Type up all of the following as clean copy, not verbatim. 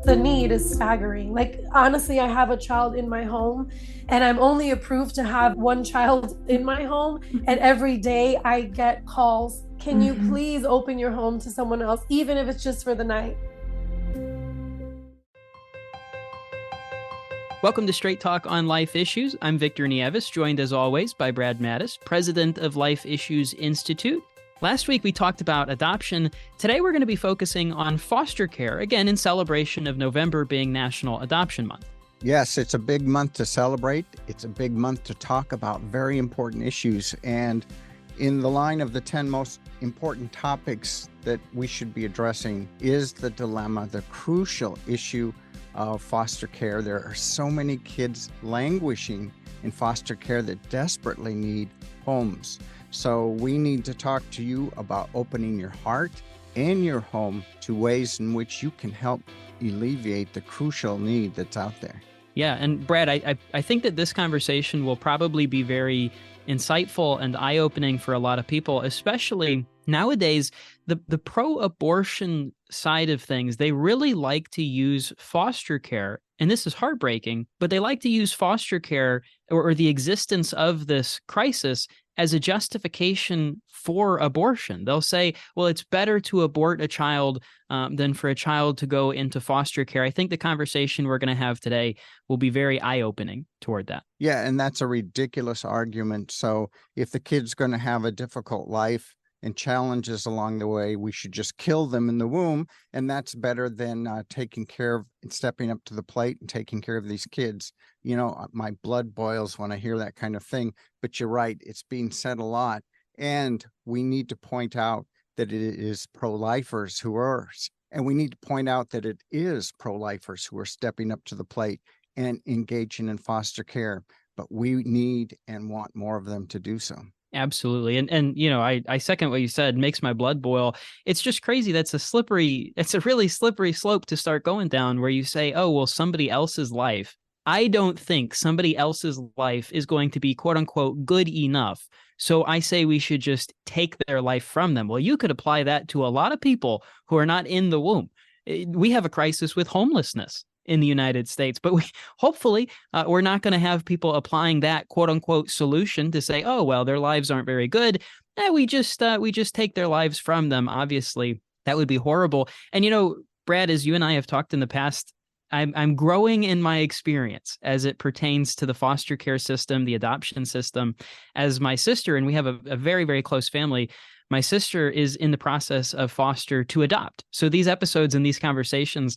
The need is staggering. Like, honestly, I have a child in my home and I'm only approved to have one child in my home. And every day I get calls. Can you please open your home to someone else, even if it's just for the night? Welcome to Straight Talk on Life Issues. I'm Victor Nieves, joined as always by Brad Mattis, president of Life Issues Institute. Last week we talked about adoption. Today we're going to be focusing on foster care, again in celebration of November being National Adoption Month. Yes, it's a big month to celebrate. It's a big month to talk about very important issues. And in the line of the 10 most important topics that we should be addressing is the dilemma, the crucial issue of foster care. There are so many kids languishing in foster care that desperately need homes. So we need to talk to you about opening your heart and your home to ways in which you can help alleviate the crucial need that's out there. Yeah, and Brad, I think that this conversation will probably be very insightful and eye-opening for a lot of people, especially nowadays, the pro-abortion side of things. They really like to use foster care, and this is heartbreaking, but they like to use foster care or the existence of this crisis as a justification for abortion. They'll say, well, it's better to abort a child than for a child to go into foster care. I think the conversation we're going to have today will be very eye-opening toward that. Yeah, and that's a ridiculous argument. So if the kid's going to have a difficult life and challenges along the way, we should just kill them in the womb. And that's better than taking care of and stepping up to the plate and taking care of these kids. You know, my blood boils when I hear that kind of thing. But you're right, it's being said a lot. And we need to point out that it is pro-lifers who are, and we need to point out that it is pro-lifers who are stepping up to the plate and engaging in foster care. But we need and want more of them to do so. Absolutely. And you know, I second what you said, makes my blood boil. It's just crazy. It's a really slippery slope to start going down where you say, oh, well, somebody else's life. I don't think somebody else's life is going to be quote unquote good enough. So I say we should just take their life from them. Well, you could apply that to a lot of people who are not in the womb. We have a crisis with homelessness in the United States, but hopefully we're not going to have people applying that quote unquote solution to say, oh, well, their lives aren't very good. We just take their lives from them. Obviously, that would be horrible. And, you know, Brad, as you and I have talked in the past, I'm growing in my experience as it pertains to the foster care system, the adoption system, as my sister, and we have a very, very close family. My sister is in the process of foster to adopt. So these episodes and these conversations,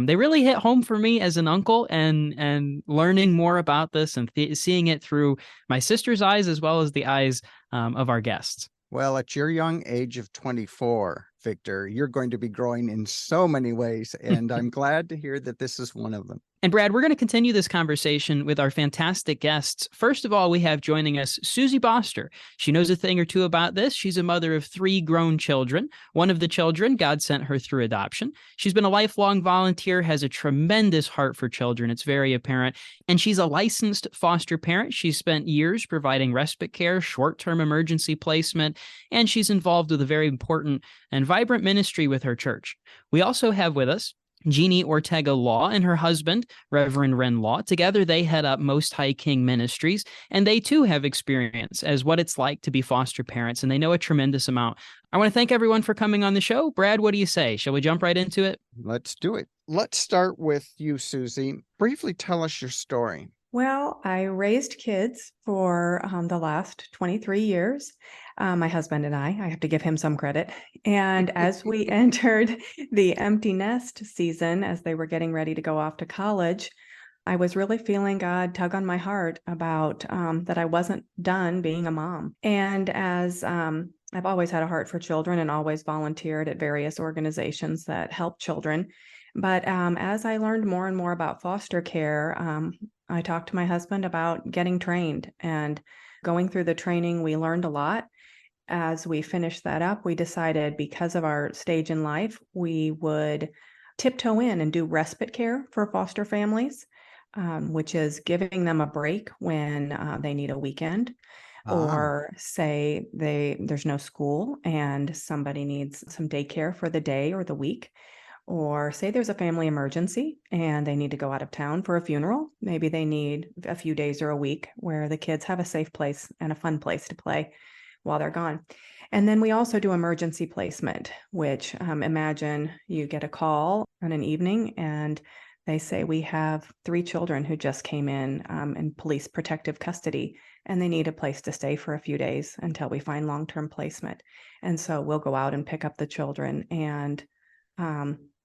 they really hit home for me as an uncle, and learning more about this and seeing it through my sister's eyes as well as the eyes of our guests. Well, at your young age of 24, Victor, you're going to be growing in so many ways, and I'm glad to hear that this is one of them. And Brad, we're going to continue this conversation with our fantastic guests. First of all, we have joining us Susie Boster. She knows a thing or two about this. She's a mother of 3 grown children. One of the children, God sent her through adoption. She's been a lifelong volunteer, has a tremendous heart for children. It's very apparent. And she's a licensed foster parent. She's spent years providing respite care, short-term emergency placement, and she's involved with a very important and vibrant ministry with her church. We also have with us Jeannie Law and her husband, Reverend Renn Law. Together, they head up Most High King Ministries, and they too have experience as what it's like to be foster parents, and they know a tremendous amount. I want to thank everyone for coming on the show. Brad, what do you say? Shall we jump right into it? Let's do it. Let's start with you, Susie. Briefly tell us your story. Well, I raised kids for the last 23 years. My husband and I have to give him some credit. And as we entered the empty nest season, as they were getting ready to go off to college, I was really feeling God tug on my heart about that I wasn't done being a mom. And as I've always had a heart for children and always volunteered at various organizations that help children. But as I learned more and more about foster care, I talked to my husband about getting trained, and going through the training, we learned a lot. As we finished that up, we decided because of our stage in life, we would tiptoe in and do respite care for foster families, which is giving them a break when they need a weekend, or say there's no school and somebody needs some daycare for the day or the week. Or say there's a family emergency and they need to go out of town for a funeral. Maybe they need a few days or a week where the kids have a safe place and a fun place to play while they're gone. And then we also do emergency placement, which imagine you get a call on an evening and they say, we have 3 children who just came in police protective custody, and they need a place to stay for a few days until we find long-term placement. And so we'll go out and pick up the children, and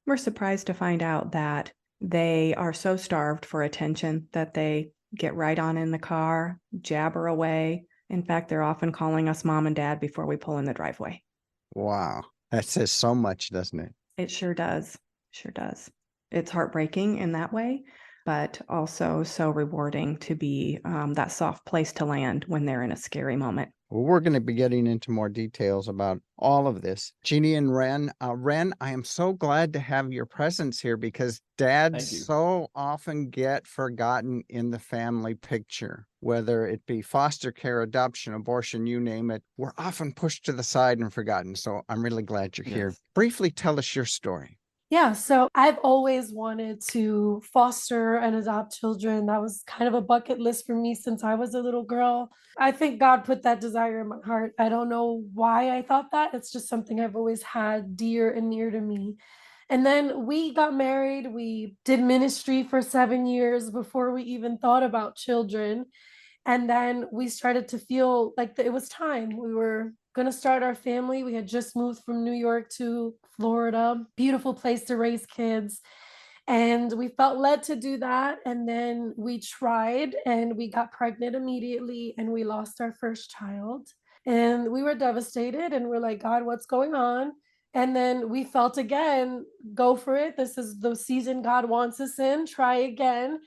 we're surprised to find out that they are so starved for attention that they get right on in the car, jabber away. In fact, they're often calling us mom and dad before we pull in the driveway. Wow. That says so much, doesn't it? It sure does. Sure does. It's heartbreaking in that way, but also so rewarding to be that soft place to land when they're in a scary moment. Well, we're going to be getting into more details about all of this. Jeannie and Renn, Renn, I am so glad to have your presence here because dads so often get forgotten in the family picture, whether it be foster care, adoption, abortion, you name it. We're often pushed to the side and forgotten. So I'm really glad you're here. Briefly tell us your story. Yeah, so I've always wanted to foster and adopt children. That was kind of a bucket list for me since I was a little girl. I think God put that desire in my heart. I don't know why I thought that. It's just something I've always had dear and near to me. And then we got married. We did ministry for 7 years before we even thought about children. And then we started to feel like it was time. We were going to start our family. We had just moved from New York to Florida, beautiful place to raise kids. And we felt led to do that. And then we tried and we got pregnant immediately and we lost our first child. And we were devastated and we're like, God, what's going on? And then we felt again, go for it. This is the season God wants us in. Try again.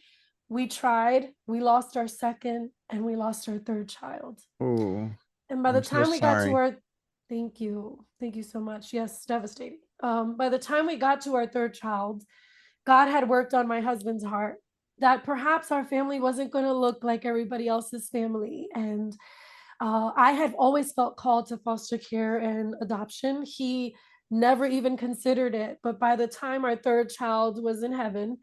We tried, we lost our second, and we lost our third child. Oh, and by the I'm so time we got to sorry. our, thank you so much. Yes, devastating. By the time we got to our third child, God had worked on my husband's heart that perhaps our family wasn't going to look like everybody else's family. And I had always felt called to foster care and adoption. He never even considered it. But by the time our third child was in heaven,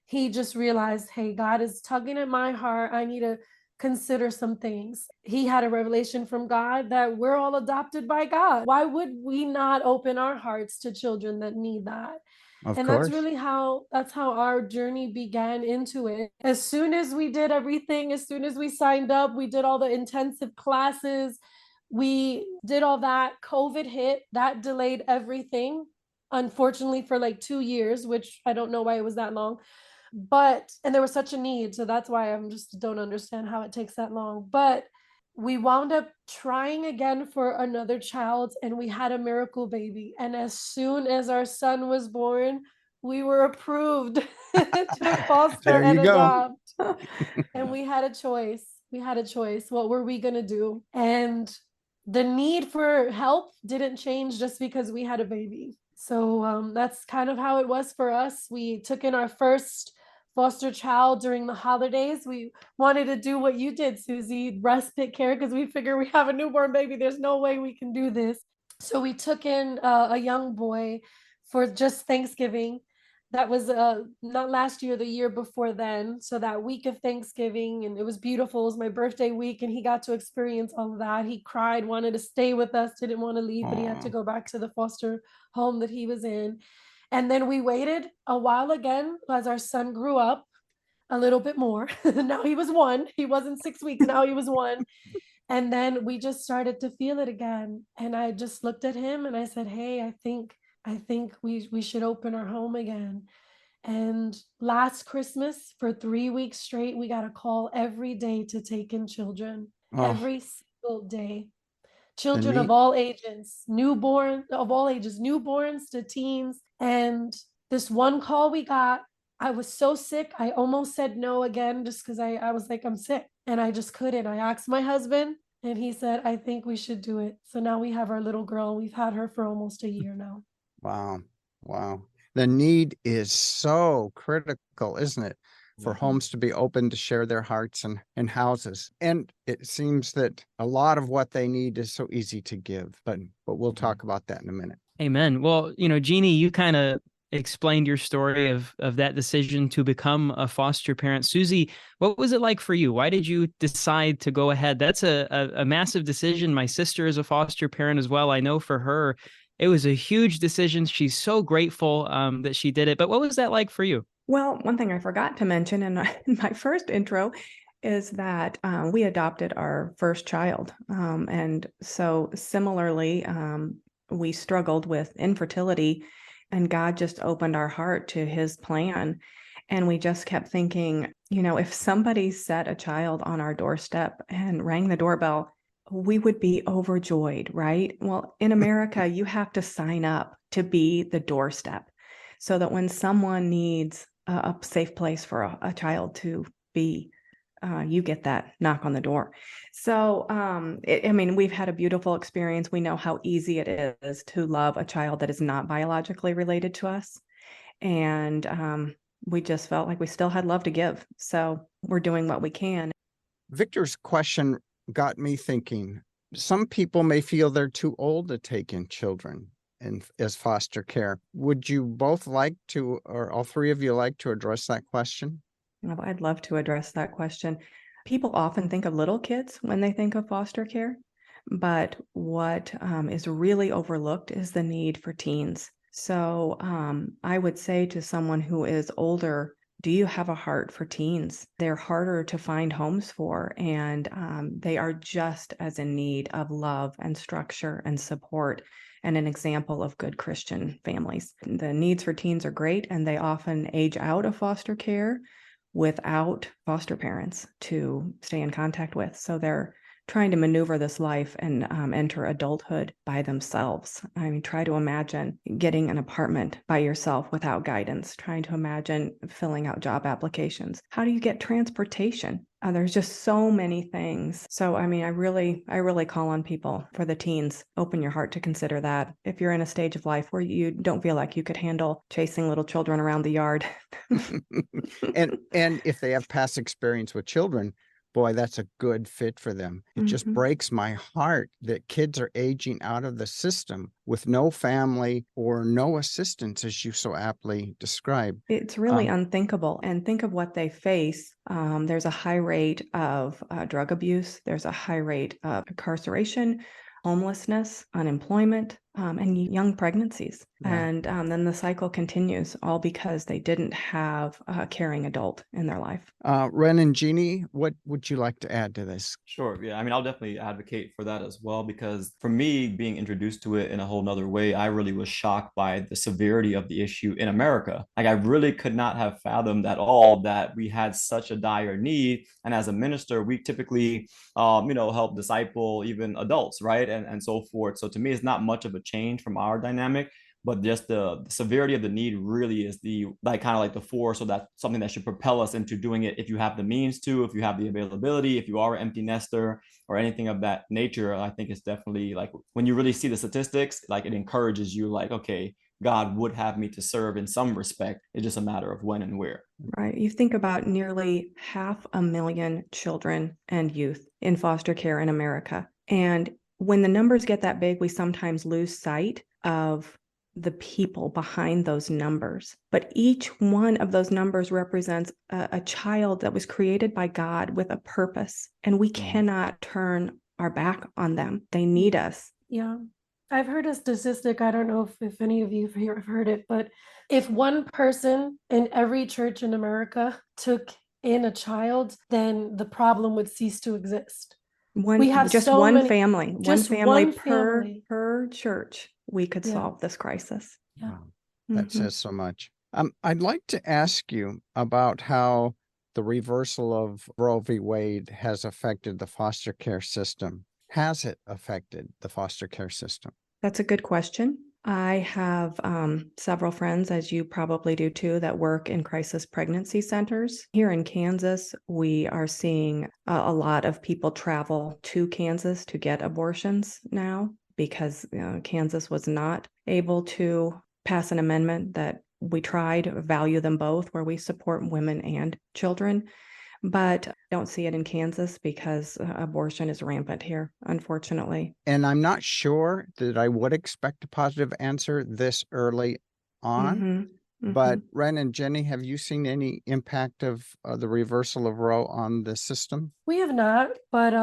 he just realized, hey, God is tugging at my heart. I need to consider some things. He had a revelation from God that we're all adopted by God. Why would we not open our hearts to children that need that? Of And course. that's how our journey began into it. As soon as we did everything, as soon as we signed up, we did all the intensive classes, we did all that. COVID hit, that delayed everything, unfortunately, for like 2 years, which I don't know why it was that long. And there was such a need. So that's why I'm just don't understand how it takes that long. But we wound up trying again for another child and we had a miracle baby. And as soon as our son was born, we were approved to foster There and you go. adopt. And we had a choice. We had a choice. What were we going to do? And the need for help didn't change just because we had a baby. So that's kind of how it was for us. We took in our first foster child during the holidays. We wanted to do what you did, Susie, respite care, because we figure we have a newborn baby. There's no way we can do this. So we took in a young boy for just Thanksgiving. That was not last year, the year before then. So that week of Thanksgiving, and it was beautiful. It was my birthday week, and he got to experience all of that. He cried, wanted to stay with us, didn't want to leave, but he had to go back to the foster home that he was in. And then we waited a while again as our son grew up a little bit more. Now he was 1. He wasn't 6 weeks. Now he was 1. And then we just started to feel it again. And I just looked at him and I said, hey, I think we should open our home again. And last Christmas, for 3 weeks straight, we got a call every day to take in children. Every single day. Children of all ages, newborns to teens. And this one call we got, I was so sick. I almost said no again just because I was like, I'm sick. And I just couldn't. I asked my husband and he said, I think we should do it. So now we have our little girl. We've had her for almost a year now. Wow. Wow. The need is so critical, isn't it? For homes to be open to share their hearts and houses. And it seems that a lot of what they need is so easy to give, but we'll talk about that in a minute. Amen. Well, Jeannie, you kind of explained your story of that decision to become a foster parent. Susie, what was it like for you? Why did you decide to go ahead? That's a massive decision. My sister is a foster parent as well. I know for her, it was a huge decision. She's so grateful that she did it. But what was that like for you? Well, one thing I forgot to mention in my first intro is that we adopted our first child. And so similarly, we struggled with infertility, and God just opened our heart to his plan. And we just kept thinking, if somebody set a child on our doorstep and rang the doorbell, we would be overjoyed, right? Well, in America, you have to sign up to be the doorstep so that when someone needs a safe place for a child to be, you get that knock on the door. So, we've had a beautiful experience. We know how easy it is to love a child that is not biologically related to us. And we just felt like we still had love to give. So we're doing what we can. Victor's question got me thinking. Some people may feel they're too old to take in children as foster care. Would you both like to, or all three of you like to address that question? Well, I'd love to address that question. People often think of little kids when they think of foster care, but what is really overlooked is the need for teens. So I would say to someone who is older, do you have a heart for teens? They're harder to find homes for, and they are just as in need of love and structure and support and an example of good Christian families. The needs for teens are great, and they often age out of foster care without foster parents to stay in contact with. So they're trying to maneuver this life and enter adulthood by themselves. I mean, try to imagine getting an apartment by yourself without guidance, trying to imagine filling out job applications. How do you get transportation? There's just so many things. So, I really call on people for the teens, open your heart to consider that. If you're in a stage of life where you don't feel like you could handle chasing little children around the yard. and if they have past experience with children, boy, that's a good fit for them. It just breaks my heart that kids are aging out of the system with no family or no assistance, as you so aptly described. It's really unthinkable. And think of what they face. There's a high rate of drug abuse. There's a high rate of incarceration, homelessness, unemployment, and young pregnancies. Yeah. And then the cycle continues, all because they didn't have a caring adult in their life. Renn and Jeannie, what would you like to add to this? Sure. Yeah. I'll definitely advocate for that as well, because for me, being introduced to it in a whole nother way, I really was shocked by the severity of the issue in America. Like, I really could not have fathomed at all that we had such a dire need. And as a minister, we typically, help disciple even adults, right? And so forth. So to me, it's not much of a change from our dynamic, but just the severity of the need really is the force, or that's something that should propel us into doing it if you have the means to, if you have the availability, if you are an empty nester or anything of that nature. I think it's definitely, like, when you really see the statistics, like, it encourages you, like, okay, God would have me to serve in some respect. It's just a matter of when and where. Right. You think about nearly 500,000 children and youth in foster care in America. And when the numbers get that big, we sometimes lose sight of the people behind those numbers. But each one of those numbers represents a child that was created by God with a purpose, and we cannot turn our back on them. They need us. Yeah. I've heard a statistic. I don't know if any of you here have heard it, but if one person in every church in America took in a child, then the problem would cease to exist. We have just so one family, one family per church. We could solve this crisis. Yeah. Wow. That says so much. I'd like to ask you about how the reversal of Roe v. Wade has affected the foster care system. Has it affected the foster care system? That's a good question. I have several friends, as you probably do too, that work in crisis pregnancy centers. Here in Kansas, we are seeing a lot of people travel to Kansas to get abortions now, because Kansas was not able to pass an amendment that we tried, value them both, where we support women and children. But I don't see it in Kansas because abortion is rampant here, unfortunately. And I'm not sure that I would expect a positive answer this early on. But Renn and Jenny, have you seen any impact of the reversal of Roe on the system? We have not, but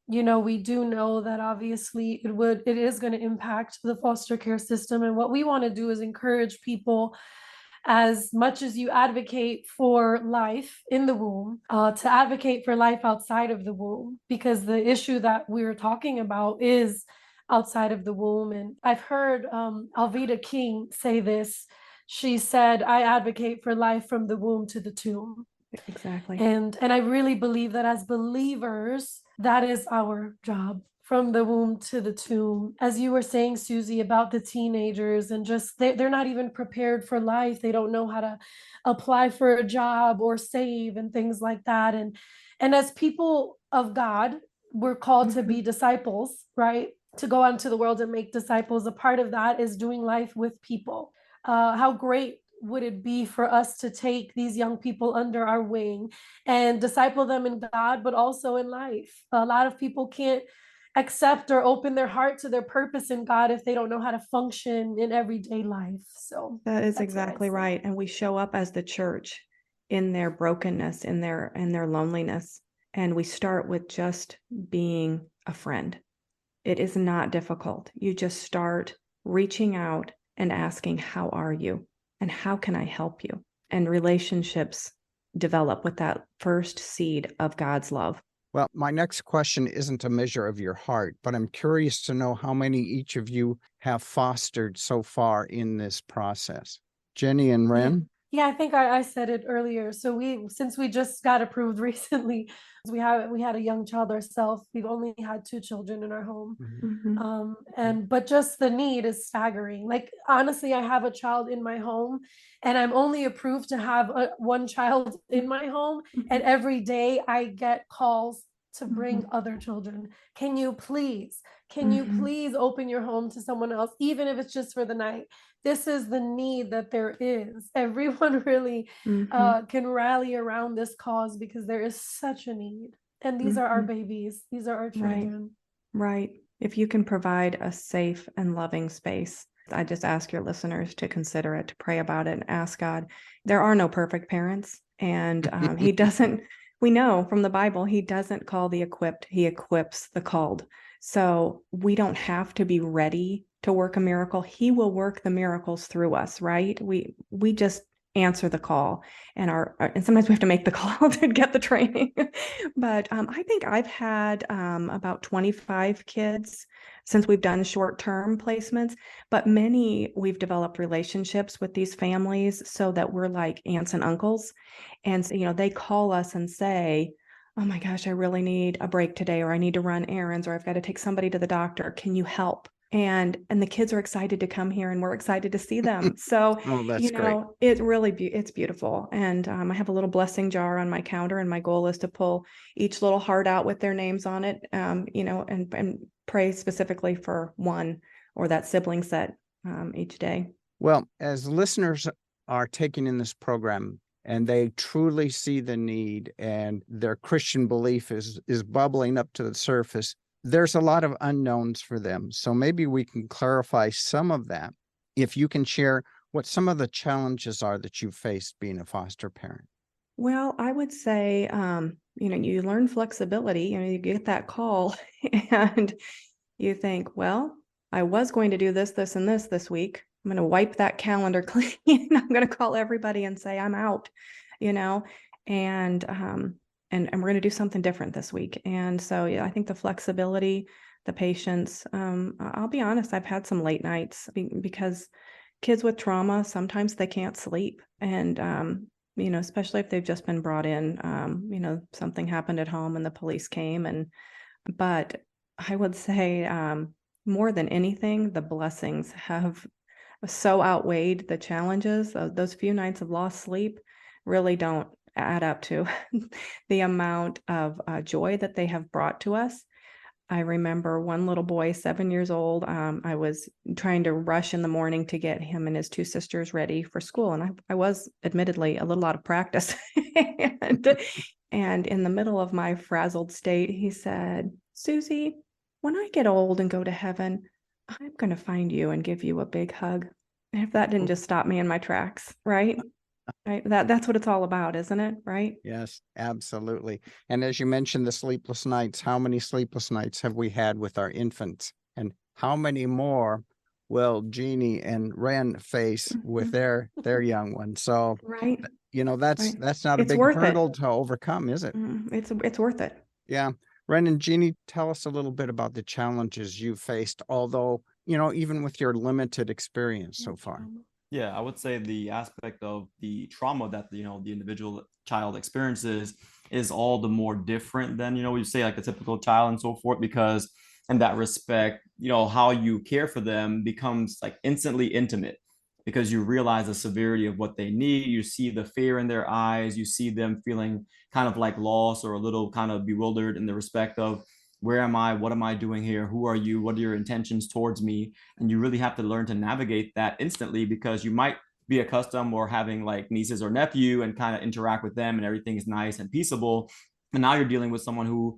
we do know that obviously it is going to impact the foster care system. And what we want to do is encourage people, as much as you advocate for life in the womb, to advocate for life outside of the womb, because the issue that we're talking about is outside of the womb. And I've heard Alveda King say this. She said, "I advocate for life from the womb to the tomb." Exactly. And I really believe that as believers, that is our job, from the womb to the tomb. As you were saying, Susie, about the teenagers, and just they're not even prepared for life. They don't know how to apply for a job or save and things like that. And as people of God, we're called to be disciples, right? To go out into the world and make disciples. A part of that is doing life with people. How great would it be for us to take these young people under our wing and disciple them in God, but also in life? A lot of people can't accept or open their heart to their purpose in God if they don't know how to function in everyday life. So that is exactly right. And we show up as the church in their brokenness, in their loneliness. And we start with just being a friend. It is not difficult. You just start reaching out and asking, "How are you? And how can I help you?" And relationships develop with that first seed of God's love. Well, my next question isn't a measure of your heart, but I'm curious to know how many each of you have fostered so far in this process. Jenny and Renn? Yeah, I think I said it earlier. So since we just got approved recently, we had a young child ourselves. We've only had 2 children in our home. But just the need is staggering. Like, honestly, I have a child in my home, and I'm only approved to have one child in my home. And every day I get calls to bring other children. Can you please open your home to someone else, even if it's just for the night? This is the need that there is. Everyone really can rally around this cause, because there is such a need. And these are our babies. These are our children. Right. If you can provide a safe and loving space, I just ask your listeners to consider it, to pray about it, and ask God. There are no perfect parents. And he doesn't, we know from the Bible, he doesn't call the equipped, he equips the called. So we don't have to be ready to work a miracle. He will work the miracles through us, right? We just answer the call, and sometimes we have to make the call to get the training. But I think I've had about 25 kids since we've done short-term placements, but many we've developed relationships with these families so that we're like aunts and uncles. And so, they call us and say, "Oh my gosh, I really need a break today," or "I need to run errands," or "I've got to take somebody to the doctor. Can you help?" And the kids are excited to come here, and we're excited to see them. So, that's great. It's beautiful. And I have a little blessing jar on my counter, and my goal is to pull each little heart out with their names on it, and pray specifically for one or that sibling set each day. Well, as listeners are taking in this program and they truly see the need, and their Christian belief is bubbling up to the surface, there's a lot of unknowns for them. So maybe we can clarify some of that. If you can share what some of the challenges are that you've faced being a foster parent. Well, I would say, you learn flexibility. You get that call and you think, well, I was going to do this, this, and this week. I'm going to wipe that calendar clean. I'm going to call everybody and say, I'm out, and we're going to do something different this week. And so, I think the flexibility, the patience, I'll be honest, I've had some late nights because kids with trauma, sometimes they can't sleep. And, especially if they've just been brought in, something happened at home and the police came. But I would say more than anything, the blessings have so outweighed the challenges. Those few nights of lost sleep really don't add up to the amount of joy that they have brought to us. I remember one little boy, 7 years old. I was trying to rush in the morning to get him and his 2 sisters ready for school. And I was admittedly a little out of practice. And in the middle of my frazzled state, he said, "Susie, when I get old and go to heaven, I'm going to find you and give you a big hug." If that didn't just stop me in my tracks, right? Right. That's what it's all about, isn't it? Right. Yes, absolutely. And as you mentioned, the sleepless nights, how many sleepless nights have we had with our infants? And how many more will Jeannie and Renn face with their young ones? So, Right. that's Right. not a It's big worth it. hurdle to overcome, is it? It's worth it. Yeah. Renn and Jeannie, tell us a little bit about the challenges you've faced, although, even with your limited experience so far. Yeah, I would say the aspect of the trauma that the individual child experiences is all the more different than we say like a typical child and so forth, because in that respect, how you care for them becomes like instantly intimate, because you realize the severity of what they need. You see the fear in their eyes. You see them feeling kind of like lost or a little kind of bewildered in the respect of, where am I? What am I doing here? Who are you? What are your intentions towards me? And you really have to learn to navigate that instantly, because you might be accustomed or having like nieces or nephew and kind of interact with them and everything is nice and peaceable. And now you're dealing with someone who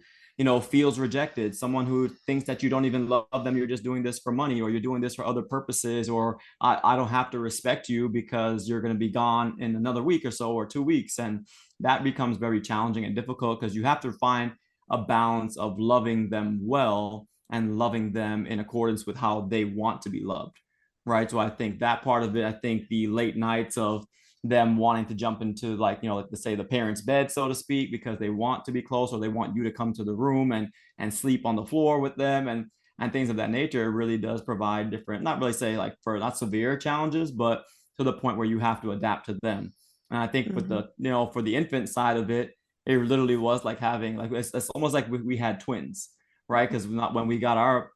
feels rejected, someone who thinks that you don't even love them, you're just doing this for money, or you're doing this for other purposes, or I don't have to respect you because you're going to be gone in another week or so, or 2 weeks. And that becomes very challenging and difficult, because you have to find a balance of loving them well and loving them in accordance with how they want to be loved, right? So I think that part of it, I think the late nights of them wanting to jump into like let's say the parents' bed, so to speak, because they want to be close, or they want you to come to the room and sleep on the floor with them, and things of that nature, really does provide different, not really say like for not severe challenges, but to the point where you have to adapt to them. And I think with the for the infant side of it, it literally was like having like it's almost like we had twins, right? Because not when we got our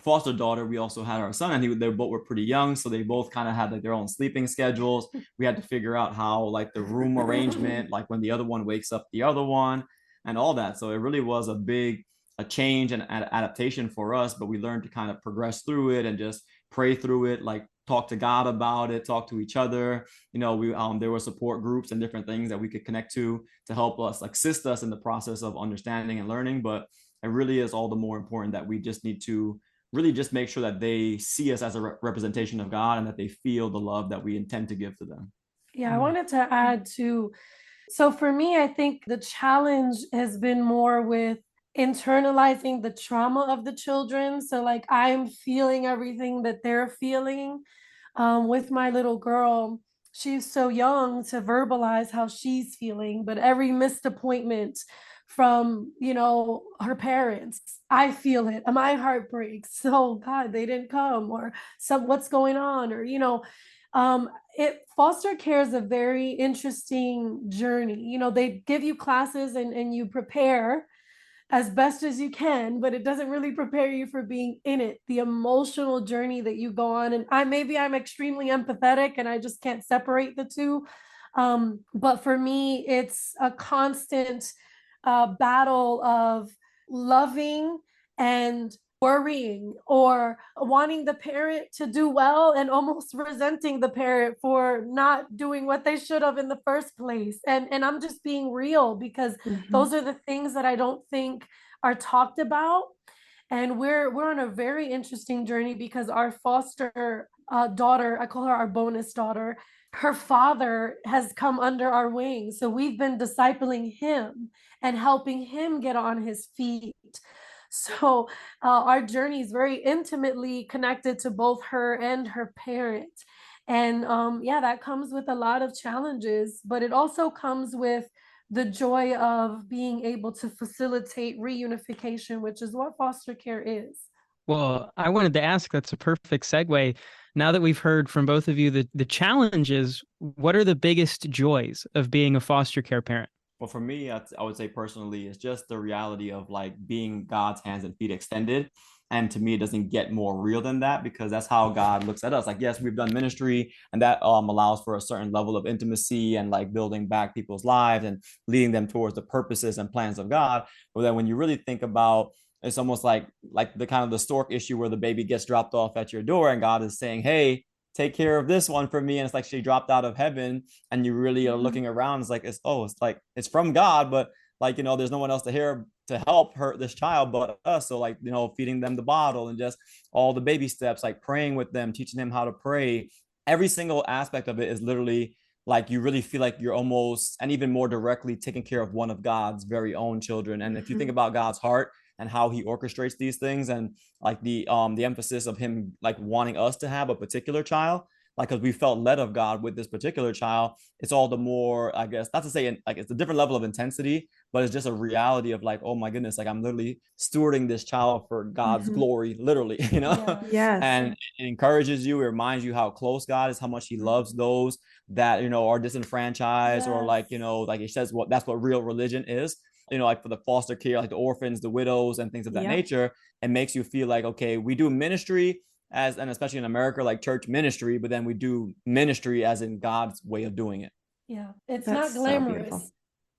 foster daughter, we also had our son, and they both were pretty young, so they both kind of had like their own sleeping schedules. We had to figure out how like the room arrangement, like when the other one wakes up the other one, and all that. So it really was a change and adaptation for us, but we learned to kind of progress through it and just pray through it, like talk to God about it, talk to each other. We there were support groups and different things that we could connect to help us, assist us in the process of understanding and learning. But it really is all the more important that we just need to really just make sure that they see us as a representation of God, and that they feel the love that we intend to give to them. Yeah, I wanted to add to, so for me, I think the challenge has been more with internalizing the trauma of the children. So like I'm feeling everything that they're feeling. With my little girl, she's so young to verbalize how she's feeling, but every missed appointment from her parents, I feel it, my heart breaks. So God, they didn't come, or what's going on, or foster care is a very interesting journey. They give you classes and you prepare as best as you can, but it doesn't really prepare you for being in it, the emotional journey that you go on. And I'm extremely empathetic and I just can't separate the two. But for me, it's a constant battle of loving and worrying, or wanting the parent to do well and almost resenting the parent for not doing what they should have in the first place. And I'm just being real, because those are the things that I don't think are talked about. And we're on a very interesting journey, because our foster daughter, I call her our bonus daughter, her father has come under our wing. So we've been discipling him and helping him get on his feet. So our journey is very intimately connected to both her and her parent. And yeah, that comes with a lot of challenges, but it also comes with the joy of being able to facilitate reunification, which is what foster care is. Well, I wanted to ask, that's a perfect segue. Now that we've heard from both of you the challenges, what are the biggest joys of being a foster care parent? Well, for me, I would say personally, it's just the reality of like being God's hands and feet extended. And to me, it doesn't get more real than that, because that's how God looks at us. Like, yes, we've done ministry, and that allows for a certain level of intimacy and like building back people's lives and leading them towards the purposes and plans of God. But then when you really think about, it's almost like the kind of the stork issue where the baby gets dropped off at your door and God is saying, hey, take care of this one for me. And it's like she dropped out of heaven, and you really are looking around. It's like, it's from God, but like, there's no one else to hear to help her, this child, but us. So like, feeding them the bottle and just all the baby steps, like praying with them, teaching them how to pray, every single aspect of it is literally like you really feel like you're almost and even more directly taking care of one of God's very own children. And if you think about God's heart and how he orchestrates these things, and like the emphasis of him like wanting us to have a particular child, like because we felt led of God with this particular child, it's all the more, I guess, not to say like it's a different level of intensity, but it's just a reality of like, oh my goodness, like I'm literally stewarding this child for God's glory, literally, you know. Yeah. Yes. And it encourages you, it reminds you how close God is, how much he loves those that, you know, are disenfranchised, or like, you know, like it says what that's what real religion is, you know, like for the foster care, like the orphans, the widows, and things of that Yep. nature. It makes you feel like, okay, we do ministry as, and especially in America, like church ministry, but then we do ministry as in God's way of doing it. Yeah. It's That's not so glamorous. beautiful.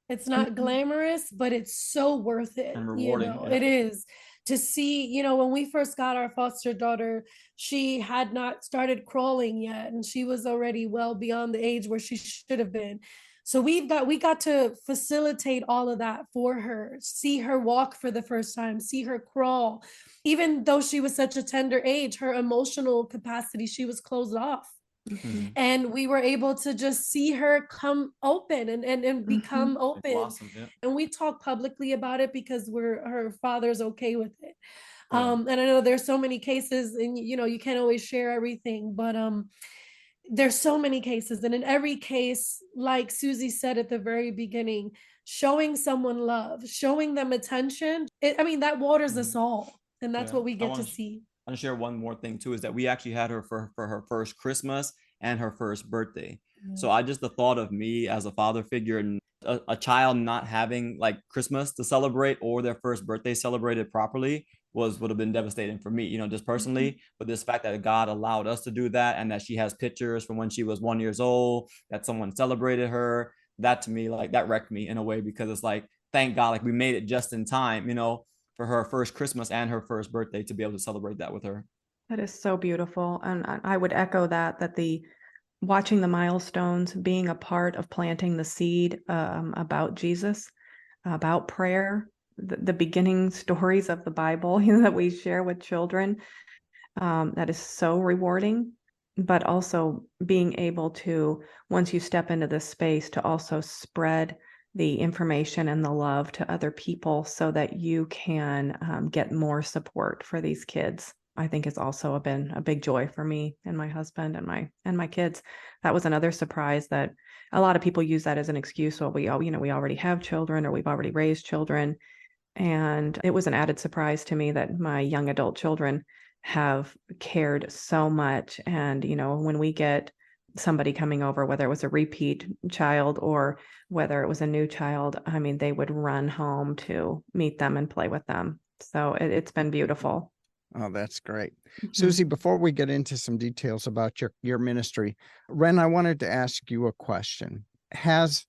It's not glamorous, but it's so worth it. And You rewarding, know, yeah. it is to see, you know, when we first got our foster daughter, she had not started crawling yet, and she was already well beyond the age where she should have been. So we got to facilitate all of that for her, see her walk for the first time, see her crawl. Even though she was such a tender age, her emotional capacity, she was closed off. Mhm. And we were able to just see her come open and become Like open. blossom, yeah. And we talk publicly about it because her father's okay with it. Yeah. And I know there's so many cases, and you know, you can't always share everything, but there's so many cases. And in every case, like Susie said at the very beginning, showing someone love, showing them attention, I mean, that waters us all. And that's Yeah. what we I get to want to see. share one more thing too, is that we actually had her for her first Christmas and her first birthday. So I just, the thought of me as a father figure and a child not having like Christmas to celebrate or their first birthday celebrated properly would have been devastating for me, you know, just personally. But this fact that God allowed us to do that, and that she has pictures from when she was 1 year old, that someone celebrated her, that to me, like that wrecked me in a way, because it's like, thank God, like we made it just in time, you know, for her first Christmas and her first birthday to be able to celebrate that with her. That is so beautiful. And I would echo that the watching the milestones, being a part of planting the seed about Jesus, about prayer, the beginning stories of the Bible, you know, that we share with children, that is so rewarding. But also being able to, once you step into this space, to also spread the information and the love to other people so that you can get more support for these kids. I think it's also been a big joy for me and my husband and my kids. That was another surprise, that a lot of people use that as an excuse. Well, we already have children, or we've already raised children. And it was an added surprise to me that my young adult children have cared so much. And, you know, when we get somebody coming over, whether it was a repeat child or whether it was a new child, I mean, they would run home to meet them and play with them. So it's been beautiful. Oh, that's great. Mhm. Susie, before we get into some details about your ministry, Renn, I wanted to ask you a question. Has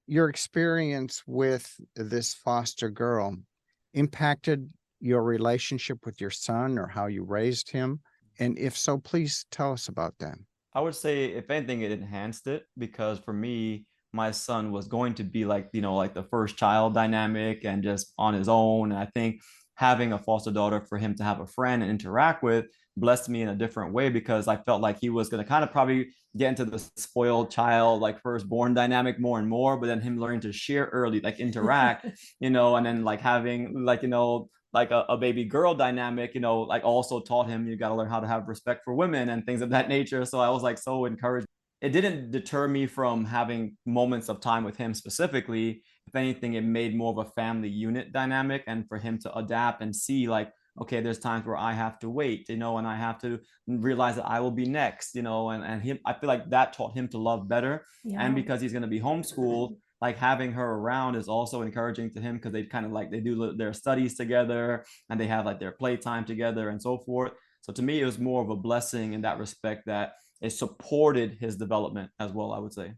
your experience with this foster girl impacted your relationship with your son or how you raised him? And if so, please tell us about that. I would say, if anything, it enhanced it, because for me, my son was going to be like, you know, like the first child dynamic and just on his own. And I think having a foster daughter, for him to have a friend and interact with, blessed me in a different way, because I felt like he was going to kind of probably get into the spoiled child, like firstborn dynamic more and more, but then him learning to share early, like interact, you know, and then like having like, you know, like a baby girl dynamic, you know, like also taught him you got to learn how to have respect for women and things of that nature. So I was like so encouraged. It didn't deter me from having moments of time with him specifically. If anything, it made more of a family unit dynamic, and for him to adapt and see like, okay, there's times where I have to wait, you know, and I have to realize that I will be next, you know, and him, I feel like that taught him to love better. Yeah. And because he's going to be homeschooled, like having her around is also encouraging to him, because they kind of like, they do their studies together and they have like their playtime together and so forth. So to me, it was more of a blessing in that respect, that it supported his development as well, I would say.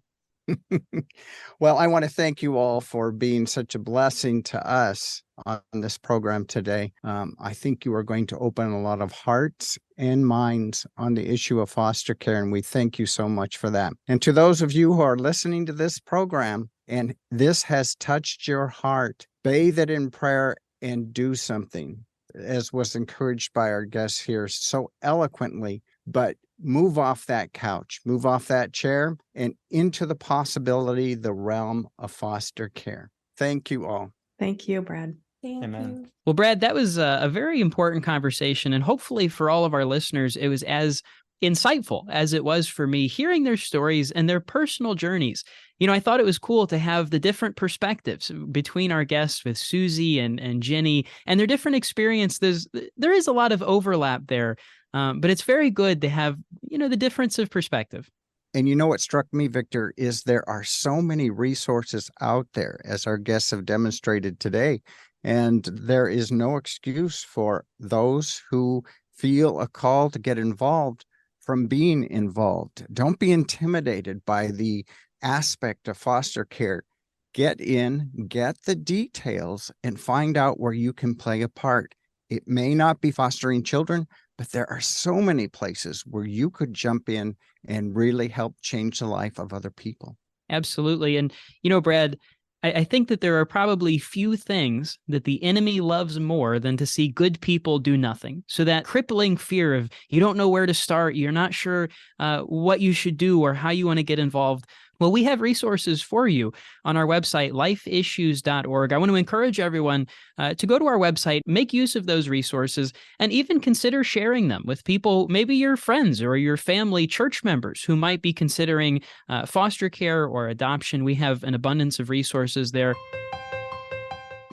Well, I want to thank you all for being such a blessing to us on this program today. I think you are going to open a lot of hearts and minds on the issue of foster care, and we thank you so much for that. And to those of you who are listening to this program and this has touched your heart, bathe it in prayer and do something, as was encouraged by our guests here so eloquently. but move off that couch, move off that chair, and into the possibility, the realm of foster care. Thank you all. Thank you, Brad. Thank Amen. you. Well, Brad, that was a very important conversation. And hopefully for all of our listeners, it was as insightful as it was for me hearing their stories and their personal journeys. I thought it was cool to have the different perspectives between our guests with Susie and Jenny and their different experiences. There is a lot of overlap there, but it's very good to have, the difference of perspective. And what struck me, Victor, is there are so many resources out there, as our guests have demonstrated today. And there is no excuse for those who feel a call to get involved from being involved. Don't be intimidated by the aspect of foster care. Get in, get the details, and find out where you can play a part. It may not be fostering children, but there are so many places where you could jump in and really help change the life of other people. Absolutely. And, Brad, I think that there are probably few things that the enemy loves more than to see good people do nothing. So that crippling fear of you don't know where to start, you're not sure what you should do or how you want to get involved. Well, we have resources for you on our website, lifeissues.org. I want to encourage everyone to go to our website, make use of those resources, and even consider sharing them with people, maybe your friends or your family church members who might be considering foster care or adoption. We have an abundance of resources there.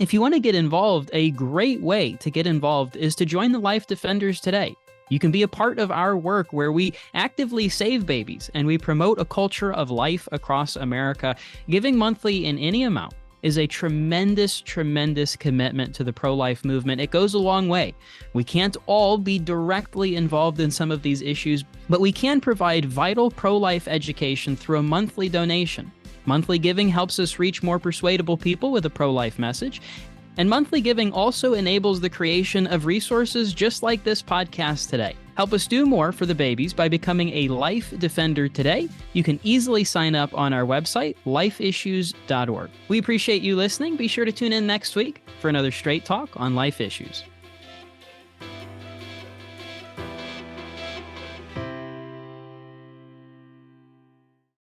If you want to get involved, a great way to get involved is to join the Life Defenders today. You can be a part of our work where we actively save babies and we promote a culture of life across America. Giving monthly in any amount is a tremendous, tremendous commitment to the pro-life movement. It goes a long way. We can't all be directly involved in some of these issues, but we can provide vital pro-life education through a monthly donation. Monthly giving helps us reach more persuadable people with a pro-life message. And monthly giving also enables the creation of resources just like this podcast today. Help us do more for the babies by becoming a Life Defender today. You can easily sign up on our website, lifeissues.org. We appreciate you listening. Be sure to tune in next week for another Straight Talk on Life Issues.